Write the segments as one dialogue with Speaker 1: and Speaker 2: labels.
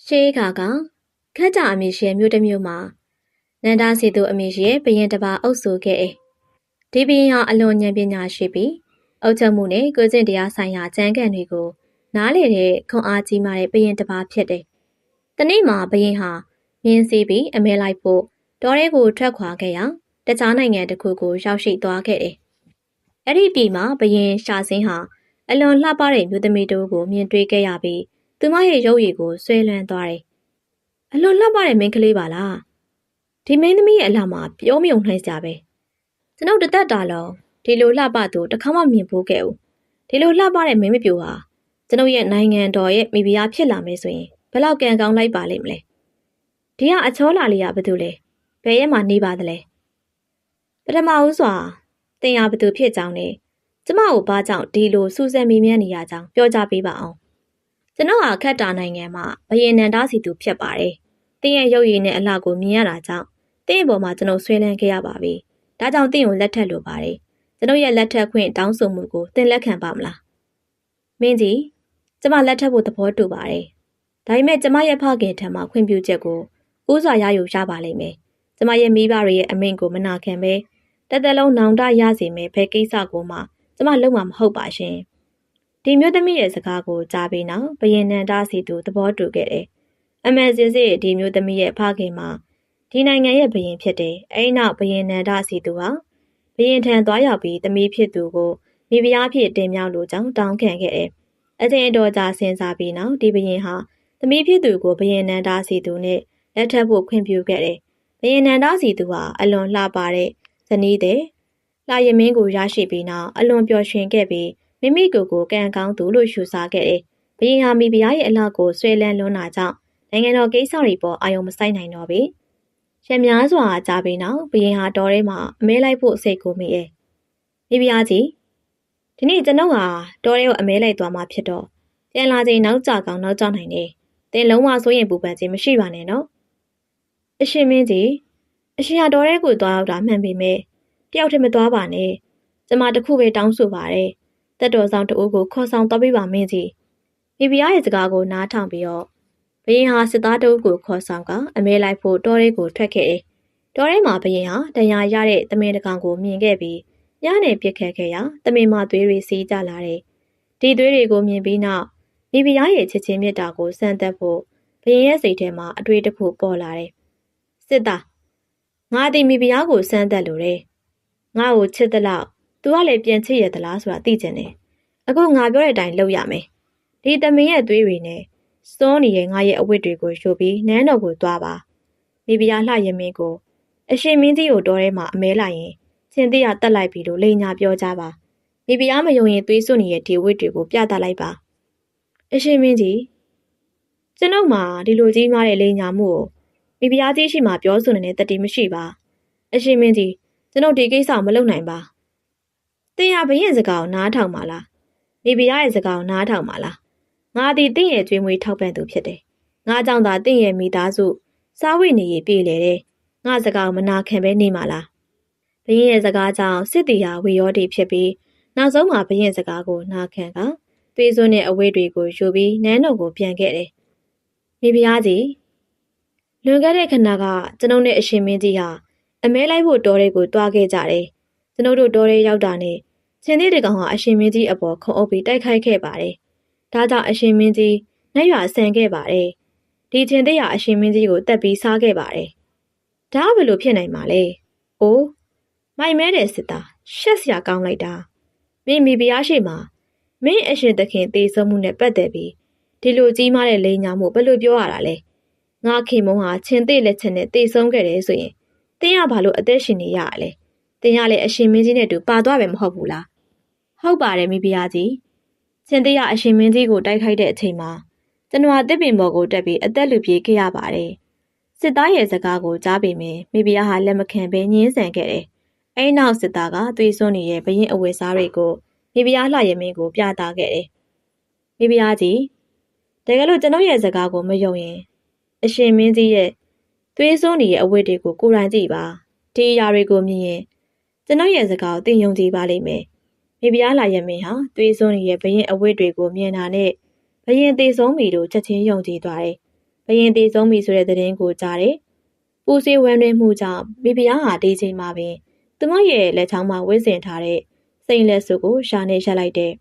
Speaker 1: ရှေးခါကခက်ကြအမည်ရှိမြို့တစ်မြို့မှာနန္ဒစီသူအမည်ရှိဘုရင်တစ်ပါးအုပ်စိုးခဲ့တယ်။ဒီဘုရင်ဟာအလွန်ဉာဏ်ပညာရှိပြီးအုပ်ချုပ်မှုနဲ့ကိုယ်ကျင့်တရားဆိုင်ရာကျမ်းဂန်တွေကိုနားလည်တဲ့ခွန်အားကြီးမားတဲ့ဘုရင်တစ်ပါးဖြစ်တယ်။တနေ့မှာဘုရင်ဟာမြင်းစည်းပြီးအမဲလိုက်ဖို့တောထဲကိုထွက်ခွာခဲ့ရာတခြားနိုင်ငံတစ်ခုကိုရောက်ရှိသွားခဲ့တယ်။အဲ့ဒီပြည်မှာဘုရင်ရှာစင်းဟာအလွန်လှပတဲ့မြို့သမီးတို့ကိုမြင်တွေ့ခဲ့ရပြီးသူမရဲ့ရုပ်ရည်ကိုဆွဲလန်းသွားတယ်။အလွန်လှပတဲ့မိန်းကလေးပါလား။ဒီမိန်းသမီးရဲ့အလှမှာပြောမယုံနိုင်စရာပဲ။ကျွန်ုပ်တသက်တာလုံးဒီလိုလှပသူတစ်ခါမှမြင်ဖို့ခဲ့ဘူး။ဒီလိုလှပတဲ့မိန်းမပြိုဟာကျွန်ုပ်ရဲ့နိုင်ငံတော်ရဲ့မိဖုရားဖြစ်လာမယ်ဆိုရင်ဘယ်လောက်ကံကောင်းလိုက်ပါလိမ့်မလဲ။ဒီကအချောလာလေးကဘာတူလဲ။ဘယ်ရက်မှနေပါသလဲ။ပထမဦးစွာတင်ရဘာတူဖြစ်ကြောင်းနဲ့ကျမကိုဘာကြောင့်ဒီလိုစူးစမ်းမိမြန်းနေရကြောင်းပြောကြပေးပါအောင်။ကျွန်တော်ဟာခက်တာနိုင်ငံမှာဘုရင်နန္ဒစီသူဖြစ်ပါတယ်။တင်းရဲ့ရုပ်ရည်နဲ့အလှကိုမြင်ရတာကြောင့်တင်းရဲ့ပေါ်မှာကျွန်တော်ဆွဲလန်းခဲ့ရပါပြီ။ဒါကြောင့်တင်းကိုလက်ထပ်လိုပါတယ်။ကျွန်တော်ရဲ့လက်ထပ်ခွင့်တောင်းဆိုမှုကိုတင်းလက်ခံပါမလား။မင်းကြီးကျမလက်ထပ်ဖို့သဘောတူပါတယ်။ဒါပေမဲ့ကျမရဲ့ဖခင်ထံမှခွင့်ပြုချက်ကိုဥစွာရယူရပါလိမ့်မယ်။ကျမရဲ့မိဘတွေရဲ့အမိန့်ကိုမနာခံပဲတသက်လုံးနောင်တရစေမယ်ဘယ်ကိစ္စကိုမှကျမလုပ်မှာမဟုတ်ပါရှင်။ဒီမျိုးသမီးရဲ့စကားကိုကြားပြီးနောက်ဘုရင်နန္ဒစီသူသဘောတူခဲ့တယ်။အမှန်စစ်စစ်ဒီမျိုးသမီးရဲ့ဖခင်မှာဒီနိုင်ငံရဲ့ဘုရင်ဖြစ်တယ်။အဲဒီနောက်ဘုရင်နန္ဒစီသူဟာဘုရင်ထံသွားရောက်ပြီးသမီးဖြစ်သူကိုမိဖုရားဖြစ်တင်မြှောက်လိုကြောင်းတောင်းခံခဲ့တယ်။အချိန်တော်ကြာစဉ်းစားပြီးနောက်ဒီဘုရင်ဟာသမီးဖြစ်သူကိုဘုရင်နန္ဒစီသူနဲ့လက်ထပ်ဖို့ခွင့်ပြုခဲ့တယ်။ဘုရင်နန္ဒစီသူဟာအလွန်လှပတဲ့ဇနီးတဲ့လှရမင်းကိုရရှိပြီးနောက်အလွန်ပျော်ရွှင်ခဲ့ပြီးမိမိကိုယ်ကိုကံကောင်းသူလို့ယူဆခဲ့တယ်။ဘုရင်ဟာမိဖုရားရဲ့အလှကိုဆွဲလန်းလွန်းတာကြောင့်နိုင်ငံတော်ကိစ္စတွေပေါ်အာရုံမစိုက်နိုင်တော့ပြီ။ရများစွာကြာပြီးနောက်ဘုရင်ဟာတော်ထဲမှာအမဲလိုက်ဖို့စိတ်ကိုမိရဲ့။မိဖုရားကြီးဒီနေ့ကျွန်ုပ်ဟာတော်ထဲကိုအမဲလိုက်သွားမှဖြစ်တော့ပြန်လာချိန်နောက်ကျကောင်းနောက်ကျနိုင်တယ်။တင်လုံးဝဆိုရင်ပူပန်ခြင်းမရှိပါနဲ့နော်။အရှင်မင်းကြီးအရှင်ဟာတော်ထဲကိုသွားရောက်တာမှန်ပေမဲ့တယောက်တည်းမသွားပါနဲ့။ကျမတခုပဲတောင်းဆိုပါတယ်။တက်တော်ဆောင်တအုပ်ကိုခေါ်ဆောင်သွားပေးပါမင်းကြီး။မိဖုရားရဲ့စကားကိုနားထောင်ပြီးတော့ဘုရင်ဟာစစ်သားတအုပ်ကိုခေါ်ဆောင်ကအမဲလိုက်ဖို့တောထဲကိုထွက်ခဲ့တယ်။တောထဲမှာဘုရင်ဟာတရားရတဲ့သမင်တကောင်ကိုမြင်ခဲ့ပြီးညနေပြစ်ခတ်ခဲ့ရာသမင်မသွေးတွေစီးကြလာတယ်။ဒီသွေးတွေကိုမြင်ပြီးနောက်မိဖုရားရဲ့ချစ်ချင်းမြတ်တာကိုစမ်းသပ်ဖို့ဘုရင်ရဲ့စိတ်ထဲမှာအတွေ့တစ်ခုပေါ်လာတယ်။စစ်သားငါသည်မိဖုရားကိုစမ်းသပ်လိုတယ်။ငါ့ကိုချစ်သလောက်သူကလည်းပြန်ချစ်ရသလားဆိုတာသိချင်တယ်။အခုငါပြောတဲ့အတိုင်းလုပ်ရမယ်။ဒီသမင်ရဲ့သွေးတွေနဲ့စောနေရဲ့ငါရဲ့အဝတ်တွေကိုယူပြီးနန်းတော်ကိုသွားပါ။မိဖုရားလှရမင်းကိုအရှင်မင်းကြီးကိုတော်ထဲမှာအမဲလိုက်ရင်ချင်းသေးရတက်လိုက်ပြီလို့လိန်ညာပြောကြပါ။မိဖုရားမယုံရင်သွေးစွနေရဲ့ဒီဝတ်တွေကိုပြသလိုက်ပါ။အရှင်မင်းကြီးကျွန်ုပ်မှာဒီလိုကြီးမားတဲ့လိန်ညာမှုကိုမိဖုရားကြီးရှိမှပြောဆိုနေတဲ့တတိမရှိပါ။အရှင်မင်းကြီးကျွန်ုပ်ဒီကိစ္စမလုပ်နိုင်ပါ။တင်ရဘရင်စကားကိုနားထောင်ပါလား။မိဖုရားရဲ့စကားကိုနားထောင်ပါလား။ငါသည်တင့်ရဲ့ကြွေးမွေးထောက်ပံ့သူဖြစ်တယ်။ငါကြောင့်သာတင့်ရဲ့မိသားစုစားဝတ်နေရေးပြေလေတယ်။ငါစကားကိုမနာခံပဲနေမှာလား။ဘရင်ရဲ့စကားကြောင့်စစ်တီဟာဝေရောတိဖြစ်ပြီးနောက်ဆုံးမှာဘရင်စကားကိုနာခံကသွေးစွန်းတဲ့အဝတ်တွေကိုယူပြီးနန်းတော်ကိုပြန်ခဲ့တယ်။မိဖုရားကြီးလွန်ခဲ့တဲ့ခဏကကျွန်ုပ်နဲ့အရှင်မင်းကြီးဟာအမဲလိုက်ဖို့တောတွေကိုတွားခဲ့ကြတယ်။ကျွန်ုပ်တို့တောထဲရောက်တာနဲ့ချင်းသေးတကောင်ဟာအရှင်မင်းကြီးအပေါ်ခုံအုပ်ပြီးတိုက်ခိုက်ခဲ့ပါတယ်။ဒါကြောင့်အရှင်မင်းကြီးနှက်ရွာဆန်ခဲ့ပါတယ်။ဒီချင်းသေးရအရှင်မင်းကြီးကိုတက်ပြီးစားခဲ့ပါတယ်။ဒါဘယ်လိုဖြစ်နိုင်မှာလဲ။အိုးမိုက်မဲတဲ့စစ်သားရှက်စရာကောင်းလိုက်တာ။မင်းမိဖုရားရှိမှမင်းအရှင်သခင်တေဆုံးမှုနဲ့ပတ်သက်ပြီးဒီလိုကြီးမားတဲ့လိန်ညာမှုဘယ်လိုပြောရတာလဲ။ငါခင်မုံဟာချင်းသေးလက်ချက်နဲ့တေဆုံးခဲ့တယ်ဆိုရင်တင်းရဘာလို့အသက်ရှင်နေရလဲ။တင်းရလည်းအရှင်မင်းကြီးနဲ့တူပါသွားပဲမဟုတ်ဘူးလား။ဟုတ်ပါတယ်မိဖုရားကြီး။ချင်းသေးရအရှင်မင်းကြီးကိုတိုက်ခိုက်တဲ့အချိန်မှာကျွန်တော်တစ်ပင်ပေါ်ကိုတက်ပြီးအသက်လူပြေးခဲ့ရပါတယ်။စစ်သားရဲ့စကားကိုကြားပေမဲ့မိဖုရားဟာလက်မခံဘဲညှင်းဆန်ခဲ့တယ်။အဲဒီနောက်စစ်သားကသွေးစွန်းနေတဲ့ဘရင်အဝတ်စားတွေကိုမိဖုရားလှရမင်းကိုပြသခဲ့တယ်။မိဖုရားကြီးတကယ်လို့ကျွန်တော်ရဲ့စကားကိုမယုံရင်အရှင်မင်းကြီးရဲ့သွေးစွန်းနေတဲ့အဝတ်တွေကိုကိုယ်တိုင်ကြည့်ပါ။ဒီအရာတွေကိုမြင်ရင်ကျွန်တော်ရဲ့စကားကိုသိယုံကြည်ပါလိမ့်မယ်။မိဖုရားလှရမင်းဟာသွေးစွန်းနေတဲ့ဘရင်အဝတ်တွေကိုမြင်တာနဲ့ဘရင်သေးဆုံးပြီလို့ချက်ချင်းယုံကြည်သွားတယ် ဘယင်တည်ဆုံးပြီဆိုတဲ့သတင်းကိုကြားတယ်။ပူဆွေးဝမ်းနည်းမှုကြောင့်မိဖုရားဟာဒီချိန်မှာပင်သူမရဲ့လက်ချောင်းမှာဝှက်ဆင်ထားတဲ့စိန်လက်စုပ်ကိုရှာနေရက်လိုက်တဲ့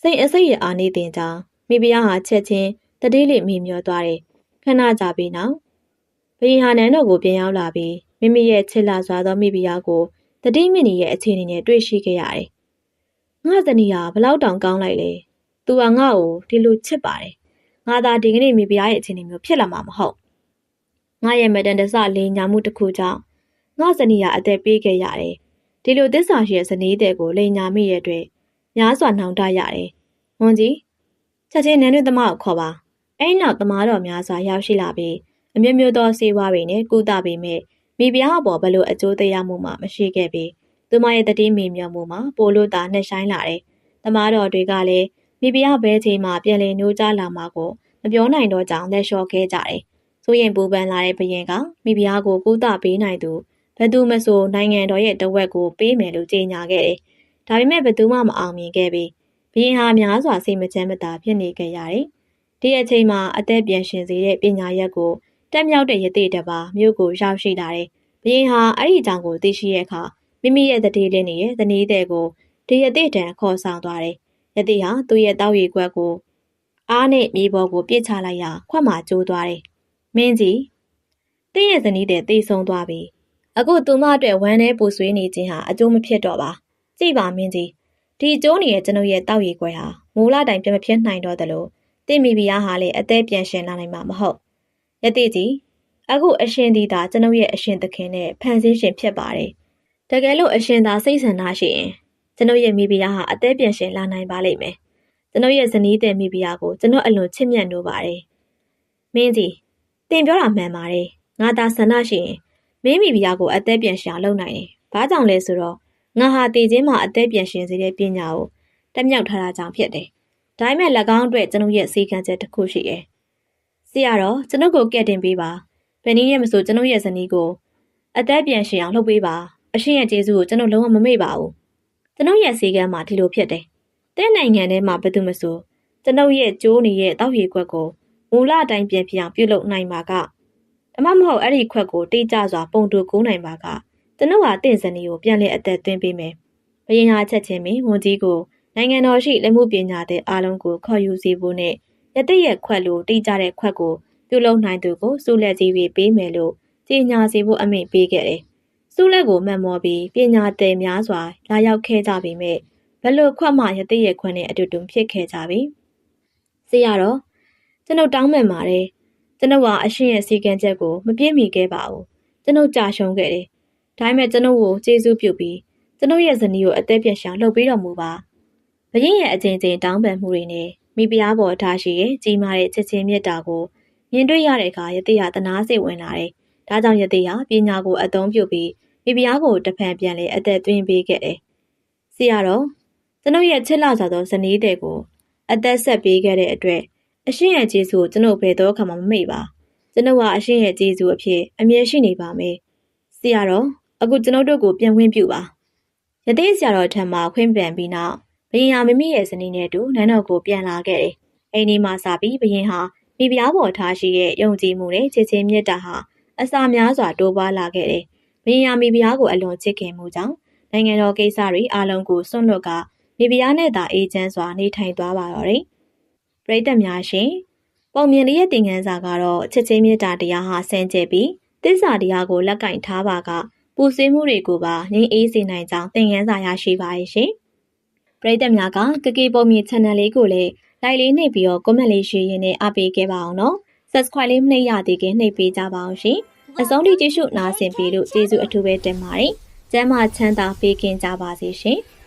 Speaker 1: စိန်အစိတ်ရအာနေတင်ကြောင်းမိဖုရားဟာချက်ချင်းတတိလေးမိမျောသွားတယ်။ခဏကြာပြီးနောက်ဘယင်ဟာနန်းတော်ကိုပြန်ရောက်လာပြီးမိမိရဲ့ချစ်လာစွာသောမိဖုရားကိုတတိမိနီရဲ့အခြေအနေနဲ့တွေ့ရှိခဲ့ရတယ်။ငါဇနီးဟာဘလောက်တောင်ကောင်းလိုက်လဲ။ तू ဟာငါ့ကိုဒီလိုချစ်ပါတယ်။ငါသာဒီကနေ့မိဖုရားရဲ့အခြေအနေမျိုးဖြစ်လာမှာမဟုတ်။ငါရဲ့မတန်တဆလေးညာမှုတစ်ခုကြောင့်ငါဇနီးဟာအသက်ပေးခဲ့ရတယ်။ဒီလိုသစ္စာရှိတဲ့ဇနီးတဲ့ကိုလိန်ညာမိရဲ့အတွက်များစွာနှောင်တရတယ်။ဝန်ကြီးချက်ချင်းနန်းတွင်သမားကိုခေါ်ပါ။အဲ့နောက်သမားတော်များစွာရောက်ရှိလာပြီးအမျိုးမျိုးသောစေဝါတွေနဲ့ကုသပေးမဲ့မိဖုရားအပေါ်ဘလို့အကျိုးသက်ရောက်မှုမှမရှိခဲ့ပြီးသူမရဲ့တတိမိမျောမှုမှာပိုလို့သာနှက်ဆိုင်လာတယ်။သမားတော်တွေကလည်းမိဖုရားဘဲချိန်မှာပြန်လည်နှိုးကြားလာမှာကိုမပြောနိုင်တော့ကြောင်းလက်လျှော့ခဲ့ကြတယ်။ဆိုရင်ပူပန်လာတဲ့ဘရင်ကမိဖုရားကိုကုသပေးနိုင်သူဘယ်သူမဆိုနိုင်ငံတော်ရဲ့တဝက်ကိုပေးမယ်လို့ကြေညာခဲ့တယ်။ဒါပေမဲ့ဘယ်သူမှမအောင်မြင်ခဲ့ပြီးဘရင်ဟာများစွာစိတ်မချမ်းမသာဖြစ်နေခဲ့ရတယ်။ဒီအချိန်မှာအသက်ပြန်ရှင်စေတဲ့ပညာရက်ကိုတက်မြောက်တဲ့ယတိတပါမြို့ကိုရောက်ရှိလာတယ်။ဘရင်ဟာအဲ့ဒီအကြောင်းကိုသိရှိတဲ့အခါမိမိရဲ့တတိလေးနဲ့ဇနီးတဲ့ကိုဒီယတိတံခေါ်ဆောင်သွားတယ်။ယတိဟာသူ့ရဲ့တောက်ရီခွက်ကိုအားနဲ့မြေပေါ်ကိုပြစ်ချလိုက်ရာခွက်မှာကျိုးသွားတယ်။မင်းကြီးတင့်ရဲ့ဇနီးတဲ့သိဆုံးသွားပြီ။အခုသူမအတွက်ဝမ်းထဲပူဆွေးနေခြင်းဟာအကျိုးမဖြစ်တော့ပါ။ကြည့်ပါမင်းကြီးဒီကျိုးနေတဲ့ကျွန်ုပ်ရဲ့တောက်ရီခွက်ဟာမူလတိုင်ပြန်မဖြစ်နိုင်တော့သလိုတင့်မိဖုရားဟာလည်းအသက်ပြန်ရှင်လာနိုင်မှာမဟုတ်။ယတိကြီးအခုအရှင်ဒီသာကျွန်ုပ်ရဲ့အရှင်သခင်နဲ့ဖန်ဆင်းရှင်ဖြစ်ပါတယ်။တကယ်လို့အရှင်သာစိတ်ဆန္ဒရှိရင်ကျွန်ုပ်ရဲ့မိဖုရားဟာအသက်ပြန်ရှင်လာနိုင်ပါလိမ့်မယ်။ကျွန်ုပ်ရဲ့ဇနီးတဲ့မိဖုရားကိုကျွန်ုပ်အလွန်ချစ်မြတ်နိုးပါတယ်။မင်းကြီးတင်ပြောတာမှန်ပါတယ်။ငါသာဆန္ဒရှိရင်မင်းမိဖုရားကိုအသက်ပြန်ရှင်လုပ်နိုင်တယ်။ဘာကြောင့်လဲဆိုတော့ငါဟာတည်ခြင်းမှာအသက်ပြန်ရှင်စေတဲ့ပညာကိုတက်မြောက်ထားတာကြောင့်ဖြစ်တယ်။ဒါပေမဲ့၎င်းအတွက်ကျွန်ုပ်ရဲ့စီကံချက်တစ်ခုရှိတယ်။ဆရာတော်ကျွန်ုပ်ကိုကဲ့တင်ပေးပါ။ဘယ်နည်းနဲ့မဆိုကျွန်ုပ်ရဲ့ဇနီးကိုအသက်ပြန်ရှင်အောင်လုပ်ပေးပါ။အရှင်ရဲ့ကျေးဇူးကိုကျွန်တော်လုံးဝမမေ့ပါဘူး။ကျွန်ုပ်ရဲ့စီကံမှာဒီလိုဖြစ်တယ်။တဲ့နိုင်ငံထဲမှာဘယ်သူမဆိုကျွန်ုပ်ရဲ့ကျိုးနေတဲ့တောက်ရီခွက်ကိုမူလအတိုင်းပြန်ပြောင်းပြုလုပ်နိုင်ပါကဒါမှမဟုတ်အဲ့ဒီခွက်ကိုတိကျစွာပုံတူကူးနိုင်ပါကကျွန်ုပ်ဟာတင့်ဇနီးကိုပြန်လည်အသက်သွင်းပေးမယ်။ဘရင်ဟာချက်ချင်းပင်ဝန်ကြီးကိုနိုင်ငံတော်ရှိလက်မှုပညာတဲ့အားလုံးကိုခေါ်ယူစီဖို့နဲ့ယတိရဲ့ခွက်လိုတိကျတဲ့ခွက်ကိုပြုလုပ်နိုင်သူကိုစုလက်ကြီးပြီးပေးမယ်လို့ကြေညာစီဖို့အမိန့်ပေးခဲ့တယ်။စုလက်ကိုမှတ်မောပြီးပညာသည်များစွာလာရောက်ခဲ့ကြပေမဲ့ဘလို့ခွက်မှယတိရဲ့ခွက်နဲ့အတူတူဖြစ်ခဲ့ကြပြီ။ဆရာတော်ကျွန်ုပ်တောင်းပန်ပါတယ်။ကျွန်ုပ်ဟာအရှင်ရဲ့စီကံချက်ကိုမပြည့်မီခဲ့ပါဘူး။ကျွန်ုပ်ကြာရှုံးခဲ့တယ်။ဒါပေမဲ့ကျွန်ုပ်ကိုကျေးဇူးပြုပြီးကျွန်ုပ်ရဲ့ဇနီးကိုအသက်ပြည့်ရှောင်လုပ်ပေးတော်မူပါ။ဘရင်ရဲ့အချင်းချင်းတောင်းပန်မှုတွေနဲ့မိဖုရားပေါ်ထားရှိရဲ့ကြီးမားတဲ့ချစ်ချင်းမြတ်တာကိုမြင်တွေ့ရတဲ့အခါယတိဟာတနာစိတ်ဝင်လာတယ်။ဒါကြောင့်ယတိဟာပညာကိုအသုံးပြုပြီးမိဖုရားကိုတဖန်ပြန်လဲအသက်သွင်းပေးခဲ့တယ်။ဆရာတော်ကျွန်ုပ်ရဲ့ချစ်လာစွာသောဇနီးတဲ့ကိုအသက်ဆက်ပေးခဲ့တဲ့အတွက်အရှင်ရဲ့ကျေးဇူးကိုကျွန်ုပ်ဘယ်တော့မှမမေ့ပါ။ကျွန်ုပ်ဟာအရှင်ရဲ့ကျေးဇူးအဖြစ်အမြဲရှိနေပါမယ်။ဆရာတော်အခုကျွန်ုပ်တို့ကိုပြန်ခွင့်ပြုပါ။ယတိဆရာတော်ထံမှခွင့်ပြန်ပြီးနောက်ဘရင်ဟာမိမိရဲ့ဇနီးနဲ့အတူနန်းတော်ကိုပြန်လာခဲ့တယ်။အိမ်ဒီမှာစပြီးဘရင်ဟာမိဖုရားပေါ်ထားရှိတဲ့ယုံကြည်မှုနဲ့ချစ်ချင်းမြတ်တာဟာအစာများစွာတိုးပွားလာခဲ့တယ်။ဘရင်ဟာမိဖုရားကိုအလွန်ချစ်ခင်မှုကြောင့်နိုင်ငံတော်ကိစ္စတွေအားလုံးကိုစွန့်လွတ်ကမိဖုရားနဲ့သာအေးချမ်းစွာနေထိုင်သွားပါတော့တယ်။ပရိသတ်များရှင်ပုံမြင်လေးရဲ့သင်ခန်းစာကတော့ချစ်ချင်းမြတ်တာတရားဟာဆင်ကျဲပြီးသစ္စာတရားကိုလက်ကင်ထားပါကပူဆွေးမှုတွေကိုပါငြိမ်းအေးစေနိုင်ကြောင်းသင်ခန်းစာရရှိပါရဲ့ရှင်။ပရိသတ်များကကကေပုံမြင် channel လေးကိုလည်းlike လေးနှိပ်ပြီးတော့ comment လေး share ရင်းနဲ့အားပေးခဲ့ပါအောင်နော်။ subscribe လေးမနှိပ်ရသေးခင်နှိပ်ပေးကြပါအောင်ရှင်။အဆုံးထိကြည့်ရှုနားဆင်ပေးလို့ကျေးဇူးအထူးပဲတင်ပါတယ်။ကျမ်းမာချမ်းသာပေးခင်ကြပါစေရှင်။